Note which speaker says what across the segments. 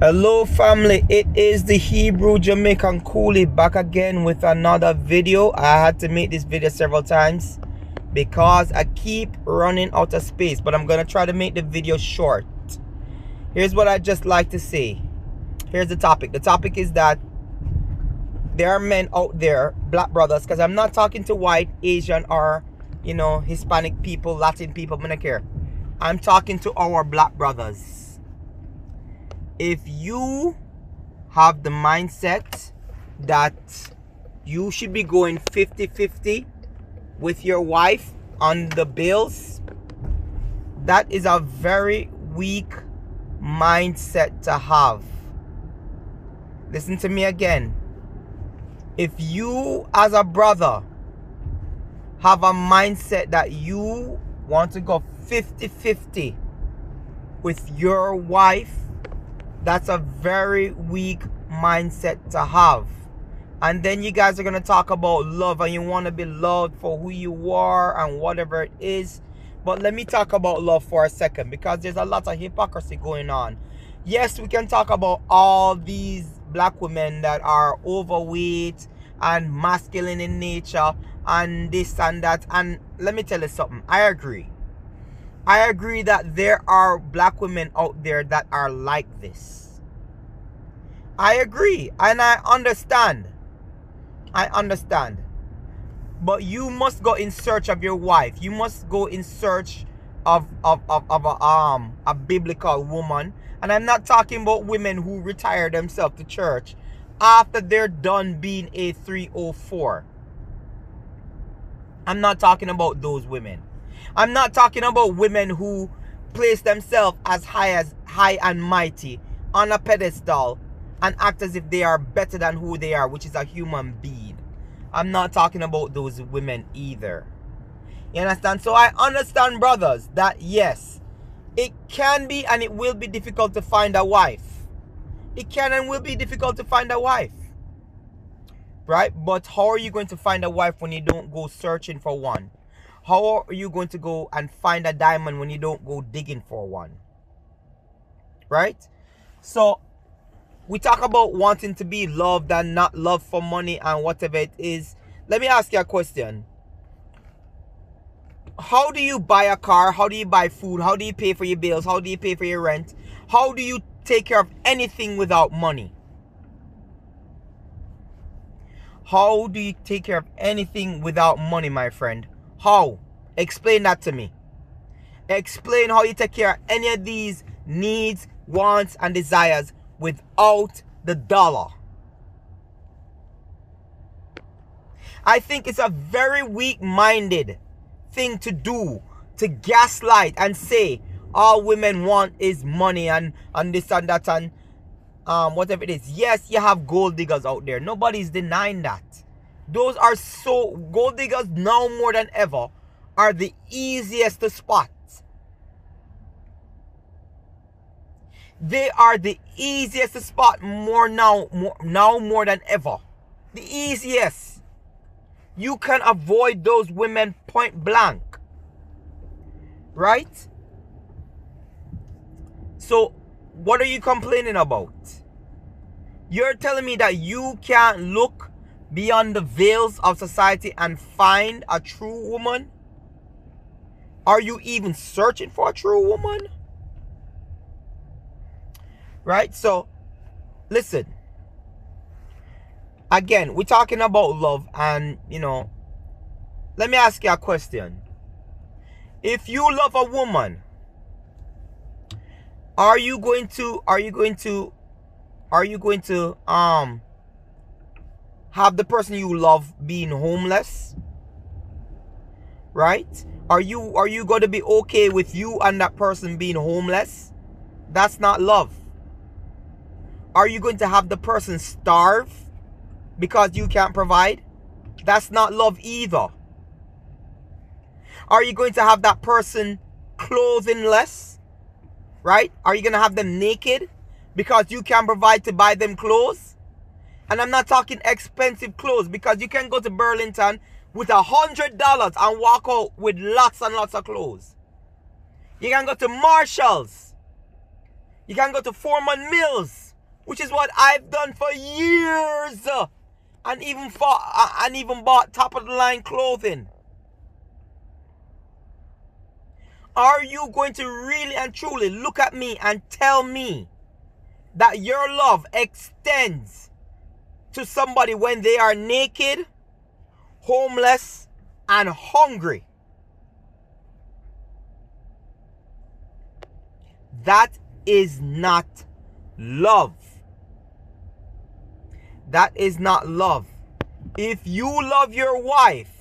Speaker 1: Hello family, it is the Hebrew Jamaican Coolie back again with another video. I had to make this video several times because I keep running out of space, but I'm gonna try to make the video short. Here's what I just like to say. Here's the topic. The topic is that there are men out there, black brothers, because I'm not talking to white, Asian, or Hispanic people, Latin people, I don't care. I'm talking to our black brothers. If you have the mindset that you should be going 50-50 with your wife on the bills, that is a very weak mindset to have. Listen to me again. If you as a brother have a mindset that you want to go 50-50 with your wife, that's a very weak mindset to have. And then you guys are going to talk about love and you want to be loved for who you are and whatever it is. But let me talk about love for a second, because there's a lot of hypocrisy going on. Yes, we can talk about all these black women that are overweight and masculine in nature and this and that. And let me tell you something. I agree that there are black women out there that are like this. I agree and I understand. But you must go in search of your wife. You must go in search of a biblical woman. And I'm not talking about women who retire themselves to church after they're done being a 304. I'm not talking about those women. I'm not talking about women who place themselves as high and mighty on a pedestal and act as if they are better than who they are, which is a human being. I'm not talking about those women either. You understand? So I understand, brothers, that yes, it can be and it will be difficult to find a wife. It can and will be difficult to find a wife. Right? But how are you going to find a wife when you don't go searching for one? How are you going to go and find a diamond when you don't go digging for one? Right? So we talk about wanting to be loved and not loved for money and whatever it is. Let me ask you a question. How do you buy a car? How do you buy food? How do you pay for your bills? How do you pay for your rent? How do you take care of anything without money? How do you take care of anything without money, my friend? How? Explain that to me. Explain how you take care of any of these needs, wants, and desires without the dollar. I think it's a very weak-minded thing to do, to gaslight and say all women want is money and this and that and whatever it is. Yes, you have gold diggers out there. Nobody's denying that. Those are gold diggers now more than ever are the easiest to spot. They are the easiest to spot more than ever. The easiest. You can avoid those women point blank. Right? So, what are you complaining about? You're telling me that you can't look beyond the veils of society and find a true woman? Are you even searching for a true woman? Right? So, listen. Again, we're talking about love and, let me ask you a question. If you love a woman, are you going to have the person you love being homeless? Right? Are you going to be okay with you and that person being homeless? That's not love. Are you going to have the person starve because you can't provide? That's not love either. Are you going to have that person clothingless? Right? Are you going to have them naked because you can't provide to buy them clothes? And I'm not talking expensive clothes, because you can go to Burlington with $100 and walk out with lots and lots of clothes. You can go to Marshall's. You can go to Foreman Mills which is what I've done for years, and even bought top of the line clothing. Are you going to really and truly look at me and tell me that your love extends to somebody when they are naked, homeless, and hungry? That is not love. That is not love. If you love your wife,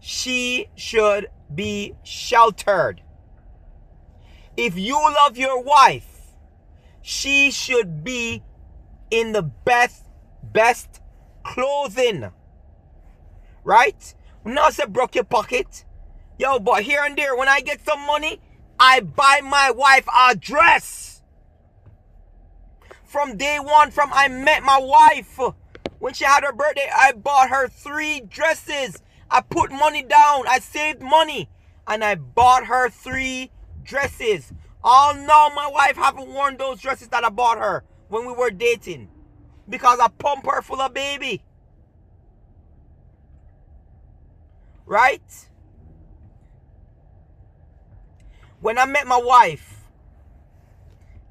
Speaker 1: she should be sheltered. If you love your wife, she should be in the best clothing. Right? Not say broke your pocket. Yo, but here and there, when I get some money, I buy my wife a dress. From day one, from I met my wife, when she had her birthday, I bought her 3 dresses. I put money down. I saved money. And I bought her 3 dresses. Oh no, my wife haven't worn those dresses that I bought her when we were dating. Because I pump her full of baby. Right? When I met my wife,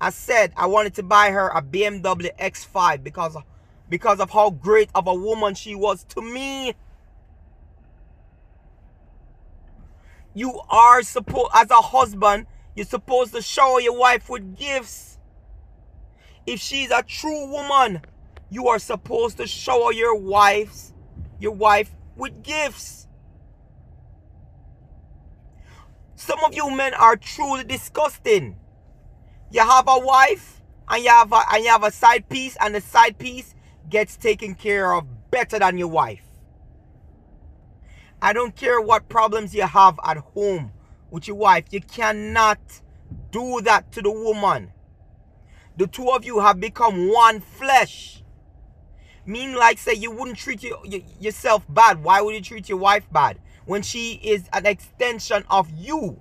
Speaker 1: I said I wanted to buy her a BMW X5 because of how great of a woman she was to me. You are supposed, as a husband, you're supposed to shower your wife with gifts. If she's a true woman, you are supposed to shower your wife with gifts. Some of you men are truly disgusting. You have a wife and you have a side piece, and the side piece gets taken care of better than your wife. I don't care what problems you have at home with your wife. You cannot do that to the woman. The two of you have become one flesh. Mean like say you wouldn't treat yourself bad. Why would you treat your wife bad when she is an extension of you?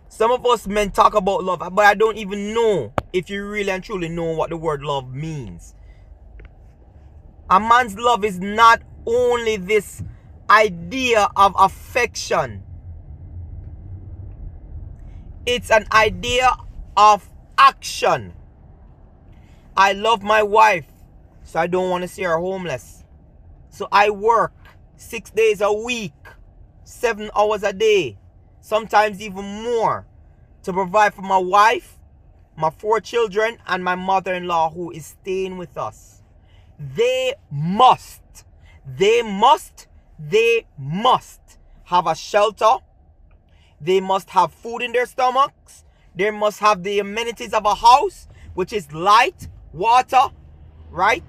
Speaker 1: Some of us men talk about love, but I don't even know if you really and truly know what the word love means. A man's love is not only this idea of affection. It's an idea of action. I love my wife, so I don't want to see her homeless. So I work 6 days a week, 7 hours a day, sometimes even more, to provide for my wife, my 4 children, and my mother-in-law who is staying with us. They must have a shelter. They must have food in their stomachs. They must have the amenities of a house, which is light, water, right?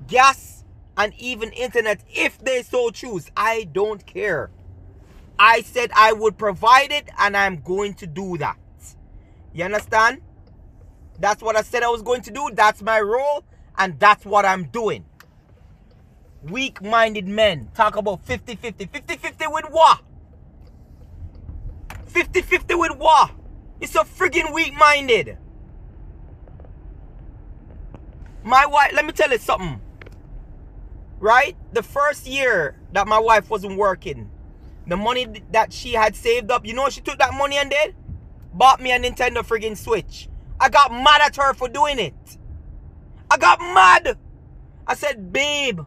Speaker 1: Gas, and even internet if they so choose. I don't care. I said I would provide it, and I'm going to do that. You understand? That's what I said I was going to do. That's my role, and that's what I'm doing. Weak-minded men talk about 50-50. 50-50 with what? 50-50 with what? It's so friggin' weak-minded. My wife, let me tell you something. Right? The first year that my wife wasn't working, the money that she had saved up, you know what she took that money and did? Bought me a Nintendo friggin' Switch. I got mad at her for doing it. I got mad. I said, babe,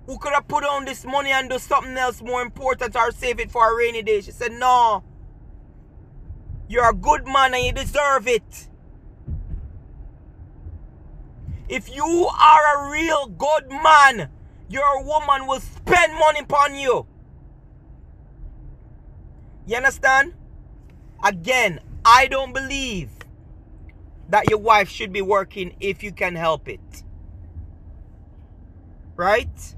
Speaker 1: who could have put on this money and do something else more important or save it for a rainy day? She said, no. You're a good man and you deserve it. If you are a real good man, your woman will spend money upon you. You understand? Again, I don't believe that your wife should be working if you can help it. Right?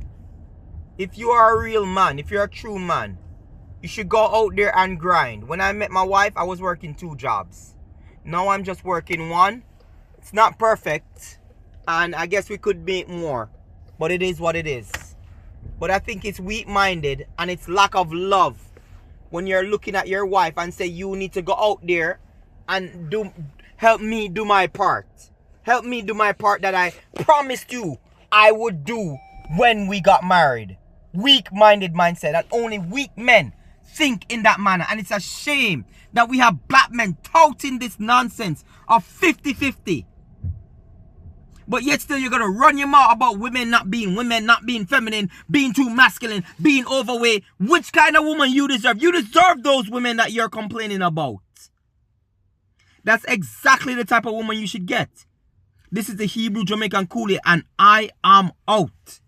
Speaker 1: If you are a real man, if you're a true man, you should go out there and grind. When I met my wife, I was working 2 jobs. Now I'm just working 1. It's not perfect, and I guess we could make more, but it is what it is. But I think it's weak-minded and it's lack of love when you're looking at your wife and say you need to go out there and help me do my part. Help me do my part that I promised you I would do when we got married. Weak-minded mindset, and only weak men think in that manner. And it's a shame that we have black men touting this nonsense of 50-50. But yet still you're going to run your mouth about women, not being feminine, being too masculine, being overweight. Which kind of woman you deserve? You deserve those women that you're complaining about. That's exactly the type of woman you should get. This is the Hebrew Jamaican Coolie, and I am out.